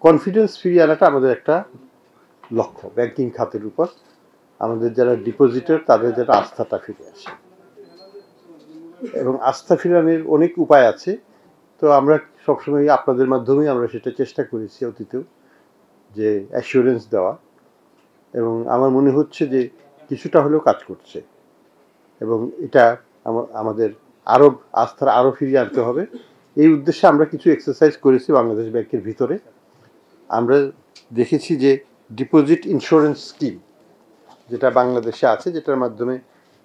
Confidence ফিরিয়ে আনাটা আমাদের একটা লক্ষ্য। ব্যাংকিং খাতের উপর আমাদের যারা ডিপোজিটর তাদের যারা আস্থাটা ফিরে আসে, এবং আস্থা ফিরানোর অনেক উপায় আছে। তো আমরা সবসময় আপনাদের মাধ্যমেই আমরা সেটা চেষ্টা করেছি অতীতেও, যে অ্যাসিওরেন্স দেওয়া, এবং আমার মনে হচ্ছে যে কিছুটা হলেও কাজ করছে, এবং এটা আমাদের আরও আস্থার আরও ফিরিয়ে আনতে হবে। এই উদ্দেশ্যে আমরা কিছু এক্সারসাইজ করেছি বাংলাদেশ ব্যাংকের ভিতরে। আমরা দেখেছি যে ডিপোজিট ইন্স্যুরেন্স স্কিম যেটা বাংলাদেশে আছে, যেটার মাধ্যমে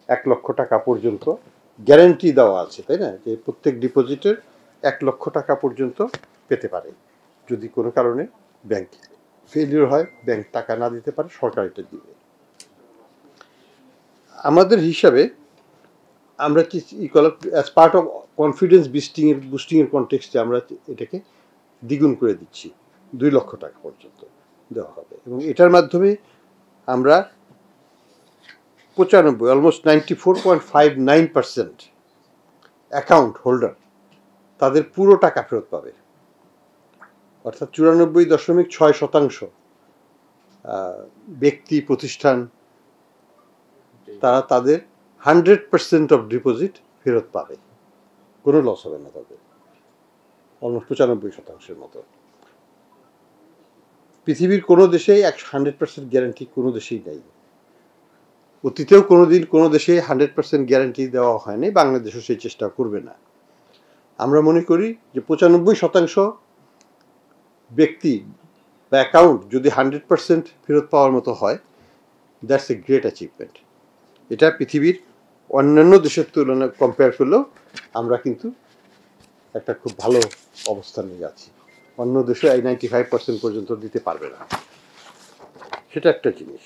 1 লক্ষ টাকা পর্যন্ত গ্যারান্টি দেওয়া আছে, তাই না, যে প্রত্যেক ডিপোজিটের 1 লক্ষ টাকা পর্যন্ত পেতে পারে যদি কোনো কারণে ব্যাংক ফেলিওর হয়, ব্যাংক টাকা না দিতে পারে, সরকার এটা দিবে। আমাদের হিসাবে আমরা কি অ্যাজ পার্ট অফ কনফিডেন্স বুস্টিংয়ের কনটেক্সটে আমরা এটাকে দ্বিগুণ করে দিচ্ছি, 2 লক্ষ টাকা পর্যন্ত দেওয়া হবে, এবং এটার মাধ্যমে আমরা 95 অলমোস্ট 94.59% অ্যাকাউন্ট হোল্ডার তাদের পুরো টাকা ফেরত পাবে, অর্থাৎ 94.6% ব্যক্তি প্রতিষ্ঠান তারা তাদের 100% অফ ডিপোজিট ফেরত পাবে, কোনো লস হবে না তাদের, অলমোস্ট 95%-এর মতো। পৃথিবীর কোনো দেশেই 100% গ্যারান্টি কোনো দেশেই নেই, অতীতেও কোনোদিন কোনো দেশে 100% গ্যারান্টি দেওয়া হয়নি, বাংলাদেশও সেই চেষ্টা করবে না। আমরা মনে করি যে 95% ব্যক্তি বা অ্যাকাউন্ট যদি 100% ফেরত পাওয়ার মতো হয়, দ্যাটস এ গ্রেট অ্যাচিভমেন্ট। এটা পৃথিবীর অন্যান্য দেশের তুলনায় কম্পেয়ার করলেও আমরা কিন্তু একটা খুব ভালো অবস্থানে যাচ্ছি। অন্য দেশে এই 95% পর্যন্ত দিতে পারবে না, সেটা একটা জিনিস।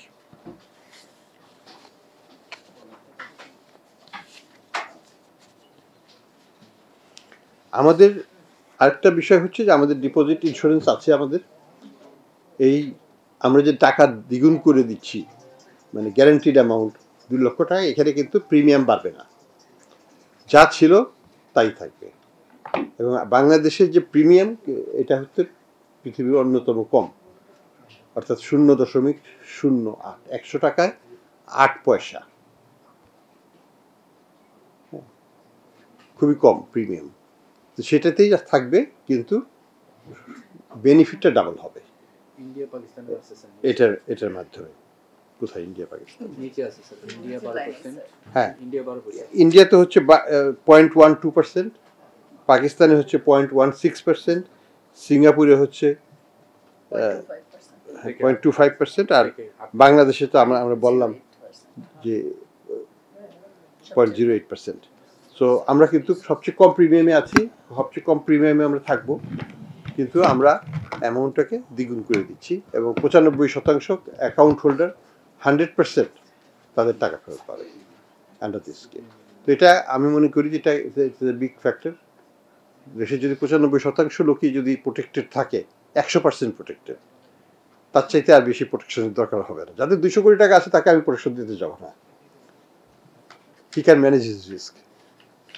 আমাদের আরেকটা বিষয় হচ্ছে যে আমাদের ডিপোজিট ইন্স্যুরেন্স আছে আমাদের। এই আমরা যে টাকা দ্বিগুণ করে দিচ্ছি, মানে গ্যারান্টিড অ্যামাউন্ট 2 লক্ষ টাকা, এখানে কিন্তু প্রিমিয়াম বাড়বে না, যা ছিল তাই থাকবে। এবং বাংলাদেশের যে প্রিমিয়াম, এটা হচ্ছে পৃথিবীর অন্যতম কম, অর্থাৎ 0.08, 100 টাকায় 8 পয়সা, খুবই কম প্রিমিয়াম। তো সেটাতেই থাকবে, কিন্তু বেনিফিটটা ডাবল হবে এটার মাধ্যমে। কোথায় ইন্ডিয়া পাকিস্তান? হ্যাঁ, ইন্ডিয়াতে হচ্ছে 0.12%, পাকিস্তানে হচ্ছে 0.16%, সিঙ্গাপুরে হচ্ছে 0.25%, আর বাংলাদেশে তো আমরা বললাম যে 0.08%। সো আমরা কিন্তু সবচেয়ে কম প্রিমিয়ামে আছি, সবচেয়ে কম প্রিমিয়ামে আমরা থাকবো, কিন্তু আমরা অ্যামাউন্টটাকে দ্বিগুণ করে দিচ্ছি, এবং 95% অ্যাকাউন্ট হোল্ডার 100% তাদের টাকা ফেরত পাবে আন্ডার দিস স্কিম। তো এটা আমি মনে করি যে এটা বিগ ফ্যাক্টর। দেশে যদি 95% লোকই যদি প্রোটেক্টেড থাকে, 100% প্রোটেক্টেড, তার চাইতে আর বেশি প্রোটেকশনের দরকার হবে না। যাদের 200 কোটি টাকা আছে তাকে আমি প্রোটেকশন দিতে যাব না, he can manage his risk,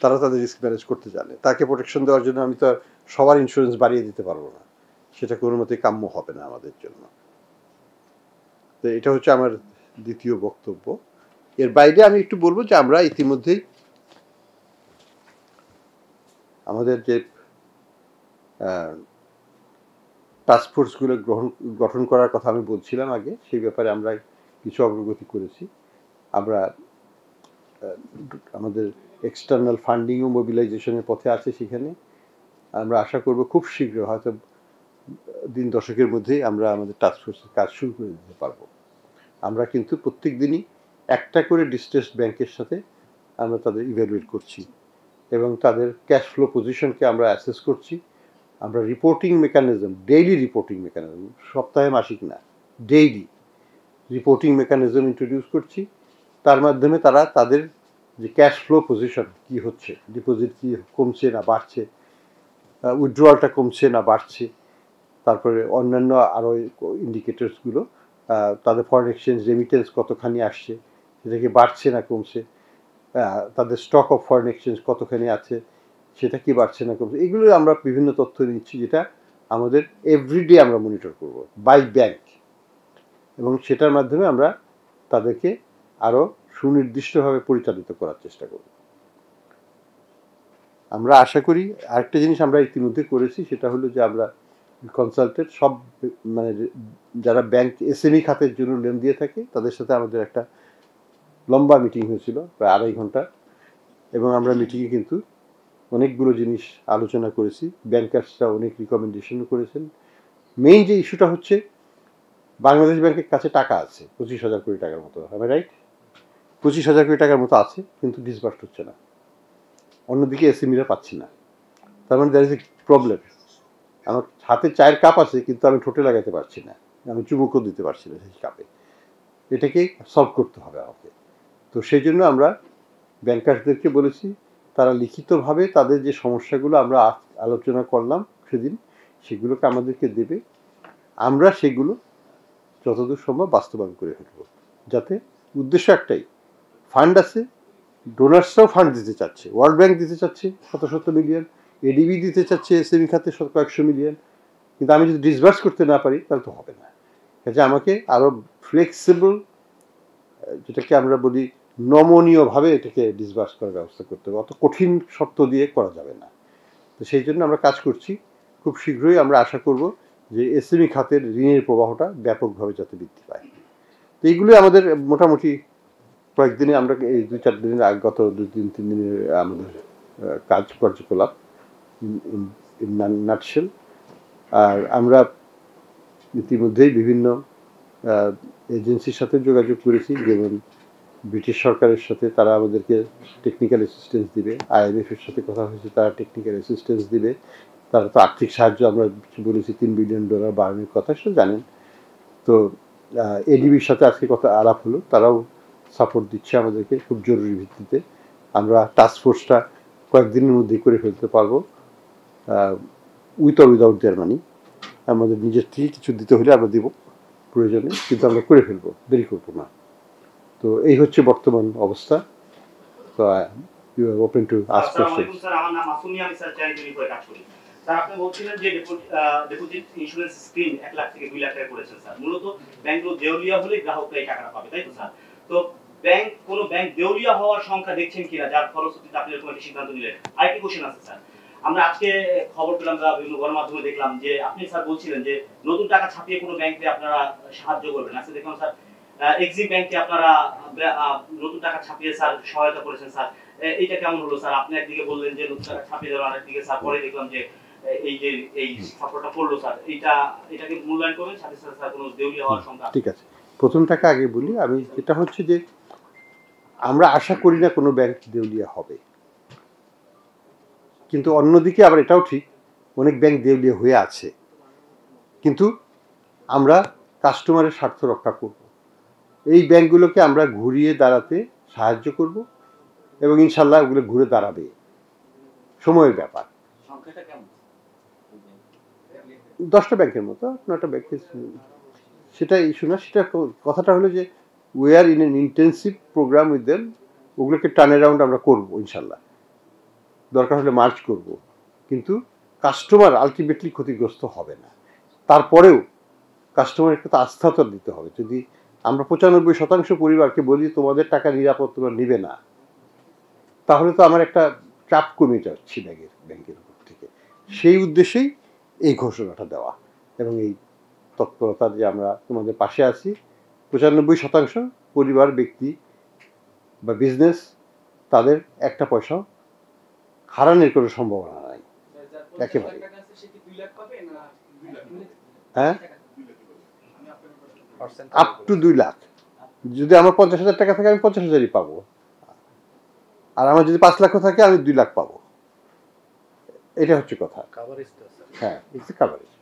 তারা তাদের রিস্ক ম্যানেজ করতে জানে। তাকে প্রোটেকশন দেওয়ার জন্য আমি তো সবার ইন্স্যুরেন্স বাড়িয়ে দিতে পারবো না, সেটা কোনো মতেই কাম্য হবে না আমাদের জন্য। তো এটা হচ্ছে আমার দ্বিতীয় বক্তব্য। এর বাইরে আমি একটু বলবো যে আমরা ইতিমধ্যেই আমাদের যে টাস্কফোর্সগুলো গঠন করার কথা আমি বলছিলাম আগে, সেই ব্যাপারে আমরা কিছু অগ্রগতি করেছি। আমরা আমাদের এক্সটার্নাল ফান্ডিং ও মোবিলাইজেশনের পথে আছে, সেখানে আমরা আশা করব খুব শীঘ্র, হয়তো দিন দশকের মধ্যেই আমরা আমাদের টাস্কফোর্সের কাজ শুরু করে দিতে পারবো। আমরা কিন্তু প্রত্যেক দিনই একটা করে ডিস্ট্রেসড ব্যাংকের সাথে আমরা তাদের ইভ্যালুয়েট করছি, এবং তাদের ক্যাশ ফ্লো পজিশনকে আমরা অ্যাসেস করছি। আমরা reporting mechanism, daily reporting mechanism, সপ্তাহে মাসিক না, ডেইলি রিপোর্টিং মেকানিজম ইন্ট্রোডিউস করছি। তার মাধ্যমে তারা তাদের যে ক্যাশ ফ্লো পজিশন কী হচ্ছে, ডিপোজিট কি কমছে না বাড়ছে, উইথড্রয়ালটা কমছে না বাড়ছে, তারপরে অন্যান্য আরও ইন্ডিকেটরসগুলো, তাদের ফরেন এক্সচেঞ্জ রেমিটেন্স কতখানি আসছে, সেটা কি বাড়ছে না কমছে, তাদের স্টক অফ ফরেন এক্সচেঞ্জ কতখানি আছে, সেটা কি বাড়ছে না কমছে, এগুলো আমরা বিভিন্ন তথ্য নিচ্ছি, যেটা আমাদের এভরিডে আমরা মনিটর করব বাই ব্যাংক, এবং সেটার মাধ্যমে আমরা তাদেরকে আরও সুনির্দিষ্টভাবে পরিচালিত করার চেষ্টা করব। আমরা আশা করি আরেকটা জিনিস আমরা ইতিমধ্যে করেছি, সেটা হলো যে আমরা কনসালটেন্ট সব মানে যারা ব্যাংক এসএমই খাতের জন্য লোন দিয়ে থাকে তাদের সাথে আমাদের একটা লম্বা মিটিং হয়েছিল, প্রায় 2.5 ঘন্টা, এবং আমরা মিটিংয়ে কিন্তু অনেকগুলো জিনিস আলোচনা করেছি। ব্যাংকার্সরা অনেক রিকমেন্ডেশনও করেছেন। মেইন যে ইস্যুটা হচ্ছে বাংলাদেশ ব্যাংকের কাছে টাকা আছে 25,000 কোটি টাকার মতো, আমি রাইট? 25,000 কোটি টাকার মতো আছে, কিন্তু ডিসবার্স হচ্ছে না। অন্যদিকে এসএমইরা পাচ্ছি না। তার মানে দ্যার ইজ এ প্রবলেম। আমার হাতে চায়ের কাপ আছে, কিন্তু আমি ঠোঁটে লাগাতে পারছি না, আমি চুমুকও দিতে পারছি না সেই কাপে। এটাকে সলভ করতে হবে আমাকে। তো সেই জন্য আমরা ব্যাংকার্সদেরকে বলেছি তারা লিখিতভাবে তাদের যে সমস্যাগুলো আমরা আলোচনা করলাম সেদিন, সেগুলোকে আমাদেরকে দেবে। আমরা সেগুলো যতদূর সম্ভব বাস্তবায়ন করে ফেলব, যাতে উদ্দেশ্য একটাই, ফান্ড আছে, ডোনার্সরাও ফান্ড দিতে চাচ্ছে, ওয়ার্ল্ড ব্যাংক দিতে চাচ্ছে শত মিলিয়ন, এডিবি দিতে চাচ্ছে এসএমই খাতে কয়েকশো মিলিয়ন, কিন্তু আমি যদি ডিসবার্স করতে না পারি তাহলে তো হবে না। কাজে আমাকে আরও ফ্লেক্সিবল, যেটাকে আমরা বলি নমনীয়ভাবে এটাকে ডিসবার্স করার ব্যবস্থা করতে হবে, অত কঠিন শর্ত দিয়ে করা যাবে না। তো সেই জন্য আমরা কাজ করছি। খুব শীঘ্রই আমরা আশা করব যে এসএমই খাতের ঋণের প্রবাহটা ব্যাপকভাবে যাতে বৃদ্ধি পায়। তো এইগুলো আমাদের মোটামুটি কয়েকদিনে আমরা এই 2-4 দিনের আগে, গত 2-3 দিনের আমাদের কার্যকলাপ নাটশেল। আর আমরা ইতিমধ্যেই বিভিন্ন এজেন্সির সাথে যোগাযোগ করেছি, যেমন ব্রিটিশ সরকারের সাথে, তারা আমাদেরকে টেকনিক্যাল অ্যাসিস্ট্যান্স দিবে। IMF এর সাথে কথা হয়েছে, তারা টেকনিক্যাল অ্যাসিস্ট্যান্স দিবে। তারা তো আর্থিক সাহায্য আমরা বলেছি $3 বিলিয়ন বাড়ানোর কথা, সেটা জানেন। তো এডিবির সাথে আজকে কথা আলাপ হলো, তারাও সাপোর্ট দিচ্ছে আমাদেরকে খুব জরুরি ভিত্তিতে। আমরা টাস্ক ফোর্সটা কয়েকদিনের মধ্যেই করে ফেলতে পারবো, উইথ অর উইদাউট দেয়ার মানি। আমাদের নিজের থেকে কিছু দিতে হলে আমরা দেবো প্রয়োজনে, কিন্তু আমরা করে ফেলবো, দেরি করবো না। তো এই হচ্ছে বর্তমান অবস্থা। তো you are open to ask question. Sir, আমার নাম মাসুমি, আমি স্যার চাইল্ড করে কাজ করি। স্যার, আপনি বলছিলেন যে ডিপোজিট ইন্স্যুরেন্স স্কিম 1 লাখ থেকে 2 লাখ টাকা করেছেন স্যার। মূলত ব্যাংকগুলো দেউলিয়া হলে গ্রাহকরা এই টাকাটা পাবে, তাই তো স্যার? তো কোন ব্যাংক দেউলিয়া হওয়ার সংখ্যা দেখছেন কিনা, যার ফলশ্রুতিতে আপনি এরকম একটা সিদ্ধান্ত নিলেন? আরেকটি কোশ্চেন আছে স্যার। আমরা আজকে খবর পেলাম বা বিভিন্ন গণমাধ্যমে দেখলাম যে আপনি স্যার বলছিলেন যে নতুন টাকা ছাপিয়ে কোনো ব্যাংকে আপনারা সাহায্য করবেন। আজকে দেখলাম স্যার এক্সিম ব্যাংকে আপনারা নতুন টাকা ছাপিয়ে স্যার সহায়তা করেছেন স্যার। এইটা কেমন হলো স্যার? আপনি একদিকে বললেন যে নতুন টাকা ছাপিয়ে দেওয়ার, আরেকদিকে স্যার পরে দেখলাম যে এই সাপোর্টটা করলো স্যার। এটাকে মূল্যায়ন করবেন, সাথে সাথে স্যার কোনো দেউলিয়া হওয়ার সংখ্যা? ঠিক আছে, প্রথমটাকে আগে বলি আমি। এটা হচ্ছে যে আমরা আশা করি না কোনো ব্যাংক দেউলিয়া হবে, কিন্তু অন্যদিকে আবার এটাও ঠিক অনেক ব্যাংক দেউলিয়া হয়ে আছে, কিন্তু আমরা কাস্টমারের স্বার্থ রক্ষা করব। এই ব্যাংকগুলোকে আমরা ঘুরিয়ে দাঁড়াতে সাহায্য করব, এবং ইনশাল্লাহ ওগুলো ঘুরে দাঁড়াবে, সময়ের ব্যাপার। 10টা ব্যাংকের মতো, 9টা ব্যাংকের, সেটা ইস্যু না। সেটা কথাটা হলো যে we are in an intensive programme with them. ওগুলোকে টার্ন অ্যারাউন্ড আমরা করবো ইনশাল্লাহ, দরকার হলে মার্চ করব, কিন্তু কাস্টমার আলটিমেটলি ক্ষতিগ্রস্ত হবে না। তারপরেও কাস্টমারের তো আস্থা তো দিতে হবে। যদি আমরা 95% পরিবারকে বলি তোমাদের টাকা নিরাপদ, তোমরা নিবে না, তাহলে তো আমার একটা চাপ কমে যাচ্ছে ব্যাংকের উপর থেকে। সেই উদ্দেশ্যেই এই ঘোষণাটা দেওয়া, এবং এই তৎপরতা যে আমরা তোমাদের পাশে আছি। 95% পরিবার, ব্যক্তি বা বিজনেস, তাদের একটা পয়সাও হারানোর কোনো সম্ভাবনা নাই একেবারে। হ্যাঁ, আপ টু 2 লাখ। যদি আমার 50,000 টাকা থাকে আমি 50,000ই পাবো, আর আমার যদি 5 লাখও থাকে আমি 2 লাখ পাবো। এটা হচ্ছে কথা। হ্যাঁ, ইটস কাভারেজ।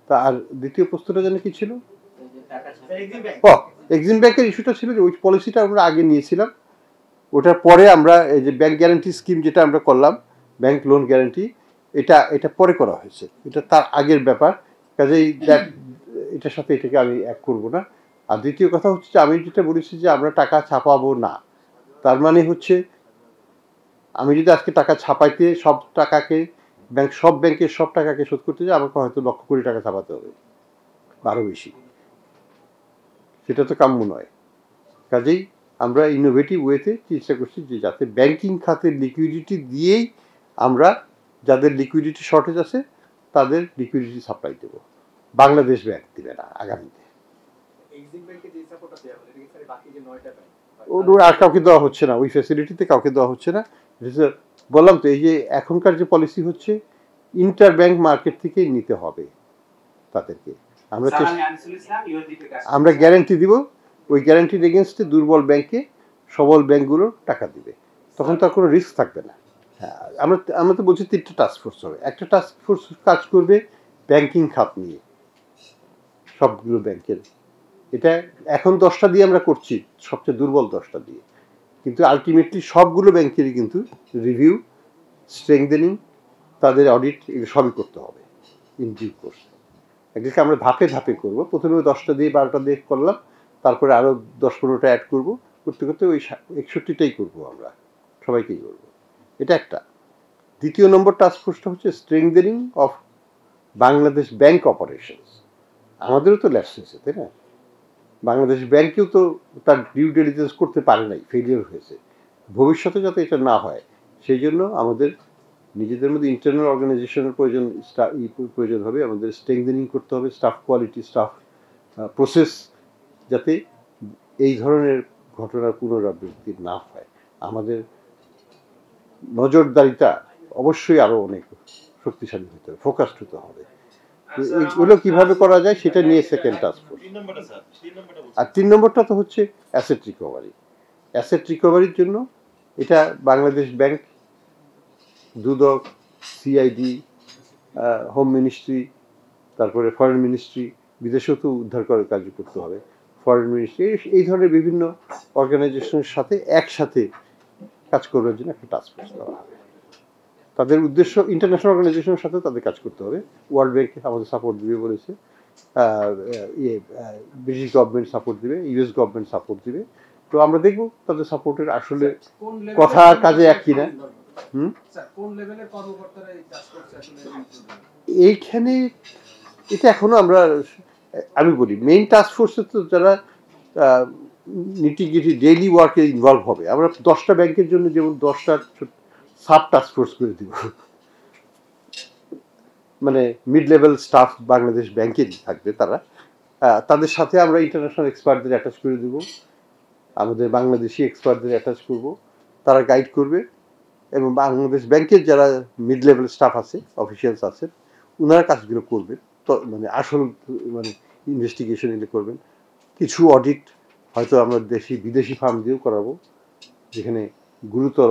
তা আর দ্বিতীয় প্রশ্নটা জানি কি ছিল? এক্সিম ব্যাংকের ইস্যুটা ছিল যে ওই পলিসিটা আমরা আগে নিয়েছিলাম, ওটার পরে আমরা এই যে ব্যাংক গ্যারান্টি স্কিম যেটা আমরা করলাম, ব্যাংক লোন গ্যারান্টি, এটা পরে করা হয়েছে, এটা তার আগের ব্যাপার। কাজেই এটার সাথে এটাকে আমি এক করবো না। আর দ্বিতীয় কথা হচ্ছে যে আমি যেটা বলেছি যে আমরা টাকা ছাপাবো না, তার মানে হচ্ছে আমি যদি আজকে টাকা ছাপাইতে সব টাকাকে সব ব্যাংকের সব টাকাকে শোধ করতে যায় আমাকে হয়তো লক্ষ কোটি টাকা ছাপাতে হবে, আরও বেশি। সেটা তো কাম্য নয়। কাজেই আমরা ইনোভেটিভ ওয়েতে চেষ্টা করছি যে যাতে ব্যাংকিং খাতের লিকুইডিটি দিয়েই আমরা যাদের লিকুইডিটি শর্টেজ আছে তাদের লিকুইডিটি সাপ্লাই দেব। বাংলাদেশ ব্যাংক দিবে না আগামীতে। আর কাউকে দেওয়া হচ্ছে না, ওই ফ্যাসিলিটিতে কাউকে দেওয়া হচ্ছে না। বললাম তো, এই যে এখনকার যে পলিসি হচ্ছে ইন্টার ব্যাংক মার্কেট থেকেই নিতে হবে তাদেরকে। আমরা গ্যারান্টি দিব, ওই গ্যারান্টির এগেনস্টে দুর্বল ব্যাংকে সবল ব্যাংকগুলো টাকা দিবে, তখন তার কোনো রিস্ক থাকবে না। হ্যাঁ, আমরা তো বলছি 3টা টাস্কফোর্স হবে। একটা টাস্কফোর্স কাজ করবে ব্যাংকিং খাত নিয়ে, সবগুলো ব্যাংকের। এটা এখন 10টা দিয়ে আমরা করছি, সবচেয়ে দুর্বল 10টা দিয়ে, কিন্তু আলটিমেটলি সবগুলো ব্যাংকেরই কিন্তু রিভিউ, স্ট্রেংথেনিং, তাদের অডিট, এগুলো সবই করতে হবে ইন ডিউ কোর্স। এগুলোকে আমরা ধাপে ধাপে করবো। প্রথমে 10টা দিয়ে 12টা দিয়ে করলাম, তারপরে আরও 10-15টা অ্যাড করবো, করতে করতে ওই 61টাই করবো, আমরা সবাইকেই করবো। এটা একটা। দ্বিতীয় নম্বর টাস্কফোর্সটা হচ্ছে strengthening of Bangladesh bank operations. আমাদেরও তো ল্যাপস হয়েছে, তাই না? বাংলাদেশ ব্যাংকেও তো তার ডিউ ডিলিজেন্স করতে পারে নাই, ফেলিয়ার হয়েছে। ভবিষ্যতে যাতে এটা না হয় সেই জন্য আমাদের নিজেদের মধ্যে ইন্টারনাল অর্গানাইজেশনের প্রয়োজন হবে। আমাদের স্ট্রেংথেনিং করতে হবে স্টাফ কোয়ালিটি, স্টাফ প্রসেস, যাতে এই ধরনের ঘটনার পুনরাবৃত্তি না হয়। আমাদের নজরদারিটা অবশ্যই আরও অনেক শক্তিশালী হতে হবে, ফোকাসড হতে হবে। এগুলো কিভাবে করা যায় সেটা নিয়ে সেকেন্ড টাস্কফোর্স। আর 3 নম্বরটা তো হচ্ছে অ্যাসেট রিকভারি। অ্যাসেট রিকভারির জন্য এটা বাংলাদেশ ব্যাংক, দুদক, সিআইডি, হোম মিনিস্ট্রি, তারপরে ফরেন মিনিস্ট্রি, বিদেশেও তো উদ্ধার করার কাজ করতে হবে, ফরেন মিনিস্ট্রি, এই ধরনের বিভিন্ন অর্গানাইজেশনের সাথে একসাথে কাজ করার জন্য একটা টাস্কফোর্স দেওয়া হবে। তাদের উদ্দেশ্য ইন্টারন্যাশনাল অর্গানাইজেশনের সাথে তাদের কাজ করতে হবে। ওয়ার্ল্ড ব্যাংক আমাদের সাপোর্ট দিবে বলেছে, ব্রিটিশ গভর্নমেন্ট সাপোর্ট দিবে, ইউএস গভর্নমেন্ট সাপোর্ট দিবে। তো আমরা দেখব তাদের সাপোর্টের আসলে কথা আর কাজে এক কিনা। এইখানে এটা এখনো আমি বলি মেইন টাস্কফোর্সে তো যারা নিটিগিটি ডেইলি ওয়ার্কে ইনভলভ হবে, আমরা 10টা ব্যাংকের জন্য যেমন 10টা সাব টাস্কফোর্স করে দিব, মানে মিড লেভেল স্টাফ বাংলাদেশ ব্যাংকেরই থাকবে। তাদের সাথে আমরা ইন্টারন্যাশনাল এক্সপার্টদের অ্যাটাচ করে দেব, আমাদের বাংলাদেশি এক্সপার্টদের অ্যাটাচ করব, তারা গাইড করবে। এবং বাংলাদেশ ব্যাংকের যারা মিড লেভেল স্টাফ আছে, অফিসিয়ালস আছেন, ওনারা কাজগুলো করবেন, তো মানে আসল ইনভেস্টিগেশন এগুলো করবেন। কিছু অডিট হয়তো আমরা বিদেশি ফার্ম দিয়েও করাবো, যেখানে গুরুতর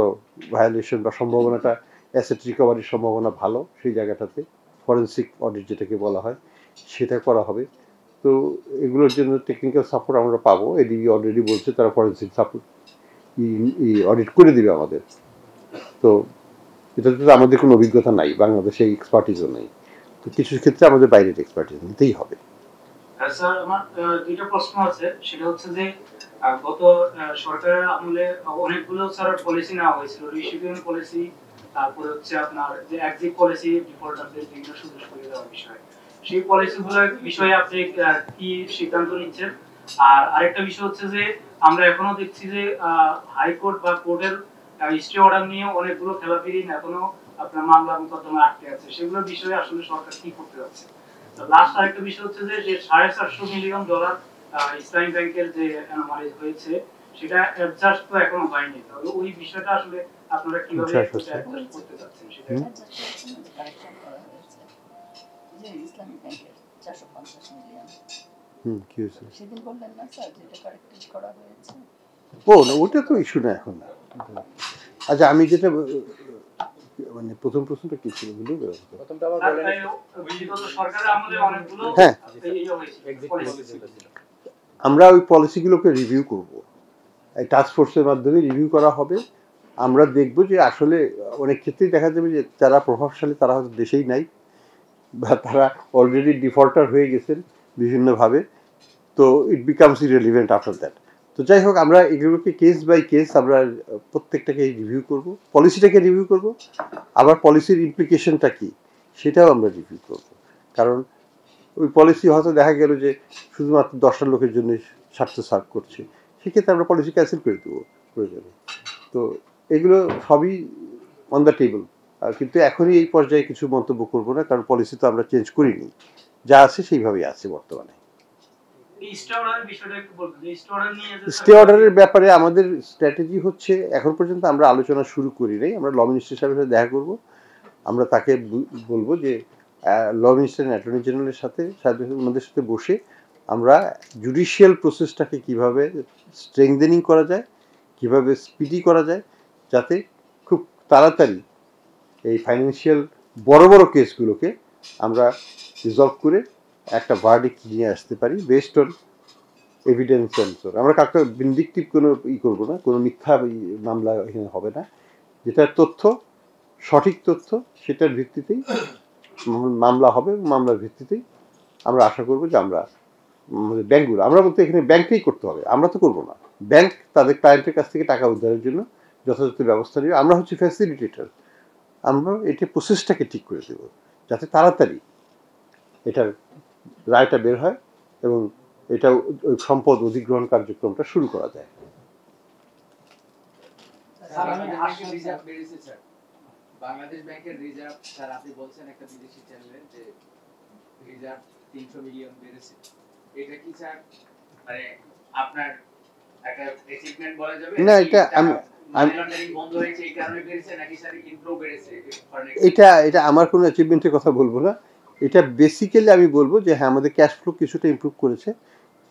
ভায়োলেশন বা সম্ভাবনাটা, অ্যাসেট রিকভারির সম্ভাবনা ভালো, সেই জায়গাটাতে ফরেন্সিক অডিট যেটাকে বলা হয় সেটা করা হবে। তো এগুলোর জন্য টেকনিক্যাল সাপোর্ট আমরা পাবো। এডিবি অলরেডি বলছে তারা ফরেন্সিক সাপোর্ট অডিট করে দিবে আমাদের। তো এটাতে তো আমাদের কোনো অভিজ্ঞতা নাই, বাংলাদেশে এক্সপার্টিসও নেই, তো কিছু ক্ষেত্রে আমাদের বাইরের এক্সপার্টিস নিতেই হবে। স্যার, আমার দুইটা প্রশ্ন আছে। সেটা হচ্ছে যে গত সরকারের আমলে অনেকগুলো স্যার পলিসি নেওয়া হয়েছিল, রিশিপিং পলিসি, তারপরে হচ্ছে আপনার যে এক্সিট পলিসি, ডিফল্টারদের বিভিন্ন সুযোগ সুবিধা দেওয়ার বিষয়। সেই পলিসিগুলোর বিষয়ে আপনি কি সিদ্ধান্ত নিচ্ছেন? আর আরেকটা বিষয় হচ্ছে যে আমরা এখনো দেখছি যে হাইকোর্ট বা কোর্টের স্টে অর্ডার নিয়ে অনেকগুলো খেলাপিরি এখনো আপনার মামলা মোকদ্দমা আটকে আছে। সেগুলোর বিষয়ে আসলে সরকার কি করতে যাচ্ছে? লাস্ট আরেকটা বিষয় হচ্ছে যে $450 মিলিয়ন ইসলামী ব্যাংকের যে অ্যানোমালি হয়েছে, সেটা অ্যাডজাস্ট তো এখনো হয়নি। তাহলে ওই বিষয়টা আসলে আপনারা কিভাবে অ্যাডজাস্ট করতে যাচ্ছেন সেটা? যে ইসলামী ব্যাংকের 450 মিলিয়ন কি হয়েছে সেদিন বললেন না স্যার, যেটা কারেক্ট করা হয়েছে? না, ওটা তো ইস্যু না এখন। আচ্ছা, আমি যেটা মানে প্রথম প্রশ্নটা কি ছিল বলি? হ্যাঁ, আমরা ওই পলিসিগুলোকে রিভিউ করব, এই টাস্কফোর্সের মাধ্যমে রিভিউ করা হবে। আমরা দেখব যে আসলে অনেক ক্ষেত্রেই দেখা যাবে যে যারা প্রভাবশালী তারা হয়তো দেশেই নাই, বা তারা অলরেডি ডিফল্টার হয়ে গেছেন বিভিন্নভাবে, তো it becomes irrelevant after that. তো যাই হোক, আমরা এগুলোকে কেস বাই কেস আমরা প্রত্যেকটাকে রিভিউ করব, পলিসিটাকে রিভিউ করব, আবার পলিসির ইমপ্লিকেশনটা কি সেটাও আমরা রিভিউ করব। কারণ ওই পলিসি হয়তো দেখা গেল যে শুধুমাত্র 10টা লোকের জন্য স্বার্থ সার্ভ করছে, সেক্ষেত্রে আমরা পলিসি ক্যান্সেল করে দেবো প্রয়োজনে। তো এগুলো সবই অন দ্য টেবল, কিন্তু এখনই এই পর্যায়ে কিছু মন্তব্য করব না, কারণ পলিসি তো আমরা চেঞ্জ করিনি, যা আছে সেইভাবেই আছে বর্তমানে। স্টে অর্ডারের ব্যাপারে আমাদের স্ট্র্যাটেজি হচ্ছে, এখন পর্যন্ত আমরা আলোচনা শুরু করি নাই। আমরা ল মিনিস্টার সাহেবের সাথে দেখা করব, আমরা তাকে বলবো যে ল মিনিস্টার অ্যাটর্নি জেনারেলের সাথে ওনাদের সাথে বসে আমরা জুডিশিয়াল প্রসেসটাকে কিভাবে স্ট্রেংথেনিং করা যায়, কিভাবে স্পিডি করা যায়, যাতে খুব তাড়াতাড়ি এই ফাইন্যান্সিয়াল বড় বড় কেসগুলোকে আমরা রিজলভ করে একটা ভার্ডিক্ট নিয়ে আসতে পারি বেসড অন এভিডেন্স সেন্সর। আমরা কাউকে ভিন্ডিকটিভ কোনো করবো না, কোনো মিথ্যা মামলা এখানে হবে না। যেটা তথ্য, সঠিক তথ্য, সেটার ভিত্তিতেই মামলা হবে। মামলার ভিত্তিতেই আমরা আশা করবো যে আমরা আমাদের ব্যাংকগুলো, আমরা বলতে এখানে ব্যাংককেই করতে হবে, আমরা তো করবো না। ব্যাংক তাদের ক্লায়েন্টের কাছ থেকে টাকা উদ্ধারের জন্য যথাযথ ব্যবস্থা নেবে। আমরা হচ্ছে ফ্যাসিলিটেটর, আমরা এটা প্রসেসটাকে ঠিক করে দেব যাতে তাড়াতাড়ি এটার রায়টা বের হয় এবং এটা ওই সম্পদ অধিগ্রহণ কার্যক্রমটা শুরু করা যায়। বাংলাদেশ ব্যাংকের রিজার্ভ, স্যার আপনি বলছেন একটা বিদেশি চ্যানেলে যে রিজার্ভ 300 মিলিয়ন বেড়েছে, এটা কি স্যার মানে আপনার একটা অ্যাচিভমেন্ট বলা যাবে? না, এটা আমি বন্ধ হয়েছে এই কারণে বেড়েছে, নাকি স্যার ইমপ্রুভ বেড়েছে? এটা আমার কোনো অ্যাচিভমেন্টের কথা বলবো না। এটা বেসিক্যালি আমি বলবো যে হ্যাঁ, আমাদের ক্যাশ ফ্লো কিছুটা ইমপ্রুভ করেছে,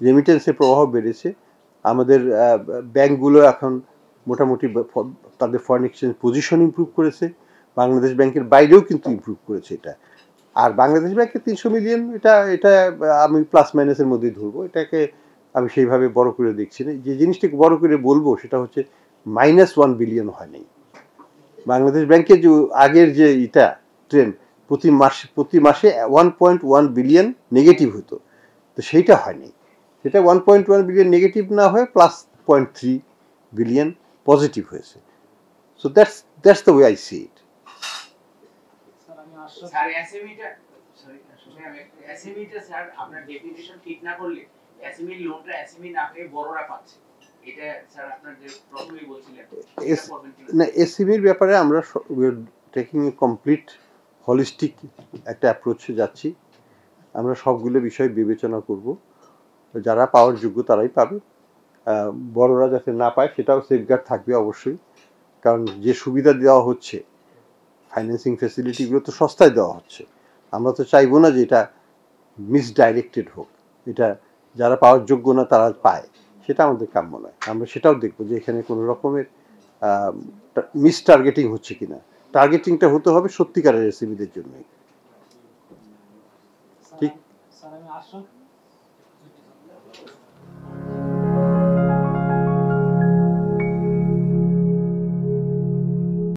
রেমিটেন্সের প্রবাহ বেড়েছে, আমাদের ব্যাংকগুলো এখন মোটামুটি তাদের ফরেন এক্সচেঞ্জ পজিশন ইমপ্রুভ করেছে, বাংলাদেশ ব্যাংকের বাইরেও কিন্তু ইমপ্রুভ করেছে এটা। আর বাংলাদেশ ব্যাংকের 300 মিলিয়ন এটা আমি প্লাস মাইনাসের মধ্যেই ধরবো, এটাকে আমি সেইভাবে বড় করে দেখছি না। যে জিনিসটাকে বড় করে বলবো সেটা হচ্ছে -1 বিলিয়ন হয় নাই। বাংলাদেশ ব্যাংকের যে আগের যে ট্রেন্ড, প্রতি মাসে 1.1 বিলিয়ন নেগেটিভ হতো, তো সেইটা হয়নি। সেটা 1.1 বিলিয়ন নেগেটিভ না হয়ে +0.3 বিলিয়ন পজিটিভ হয়েছে। So that's the way I see it. Sir এসএমইটা স্যার আপনার ডেফিনিশন ঠিক না করলে এসএমই লোনটা এসএমই না পেয়ে বড়রা পাচ্ছে, এটা স্যার আপনার যে প্রথমেই বলছিলেন। না, এসএমইর ব্যাপারে আমরা টেকিং এ কমপ্লিট হলিস্টিক একটা অ্যাপ্রোচে যাচ্ছি। আমরা সবগুলো বিষয় বিবেচনা করব, যারা পাওয়ার যোগ্য তারাই পাবে, বড়রা যাতে না পায় সেটাও সেফগার্ড থাকবে অবশ্যই। কারণ যে সুবিধা দেওয়া হচ্ছে, ফাইন্যান্সিং ফ্যাসিলিটিগুলো তো সস্তায় দেওয়া হচ্ছে, আমরা তো চাইবো না যে এটা মিসডাইরেক্টেড হোক, এটা যারা পাওয়ার যোগ্য না তারা পায়, সেটা আমাদের কাম্য নয়। আমরা সেটাও দেখবো যে এখানে কোনো রকমের মিস টার্গেটিং হচ্ছে কিনা। টার্গেটিংটা হতে হবে সত্যিকারের এসএমইদের জন্যই। ঠিক।